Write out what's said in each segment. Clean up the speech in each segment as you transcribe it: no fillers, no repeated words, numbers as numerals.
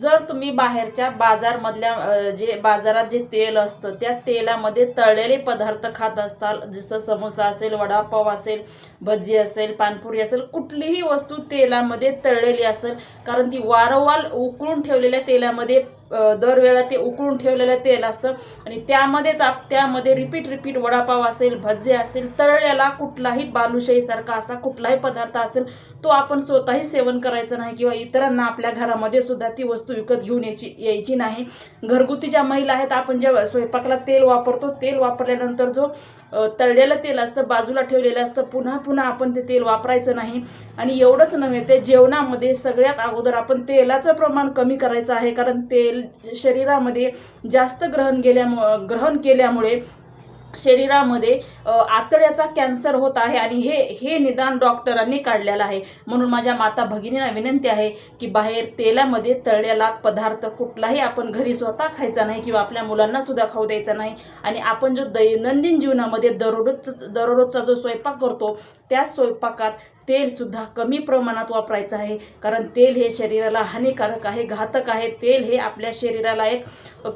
जर तुम्ही बाहेरच्या जे बाजारात जे तेल असतं त्या तेलामध्ये तळलेले पदार्थ खात असताल, जसं समोसा असेल, वडापाव असेल, भजी असेल, पानपुरी असेल, कुठलीही वस्तू तेलामध्ये तळलेली असेल, कारण ती वारंवार उकळून ठेवलेल्या तेलामध्ये दरवेळा ते उकळून ठेवलेलं तेल असतं आणि त्यामध्ये रिपीट वडापाव असेल, भजी असेल, तळलेला कुठलाही बालुशाहीसारखा असा कुठलाही पदार्थ असेल तो आपण स्वतःही सेवन करायचं नाही किंवा इतरांना आपल्या घरामध्ये सुद्धा ती वस्तू विकत घेऊन यायची नाही. घरगुती ज्या महिला आहेत, आपण जेव्हा स्वयंपाकाला तेल वापरतो, तेल वापरल्यानंतर जो तळलेलं तेल असतं बाजूला ठेवलेलं असतं, पुन्हा आपण ते तेल वापरायचं नाही. आणि एवढंच नव्हे, ते जेवणामध्ये सगळ्यात अगोदर आपण तेलाचं प्रमाण कमी करायचं आहे, कारण तेल शरीरामध्ये जास्त ग्रहण केल्यामुळे शरीरामध्ये आतड्याचा कॅन्सर होत आहे आणि हे निदान डॉक्टरांनी काढलेलं आहे. म्हणून माझ्या माता भगिनींना विनंती आहे की बाहेर तेलामध्ये तळलेला पदार्थ कुठलाही आपण घरी स्वतः खायचा नाही किंवा आपल्या मुलांना सुद्धा खाऊ द्यायचा नाही. आणि आपण जो दैनंदिन जीवनामध्ये दररोजचा जो स्वयंपाक करतो त्या स्वयंपाकात तेल सुद्धा कमी प्रमाणात वापरायचं आहे, कारण तेल हे शरीराला हानिकारक आहे, घातक आहे. तेल हे आपल्या शरीराला एक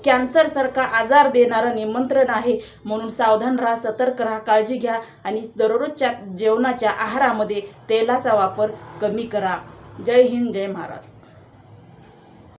कॅन्सरसारखा आजार देणारं निमंत्रण आहे. म्हणून सावधान राहा, सतर्क राहा, काळजी घ्या आणि दररोजच्या जेवणाच्या आहारामध्ये तेलाचा वापर कमी करा. जय हिंद, जय महाराष्ट्र.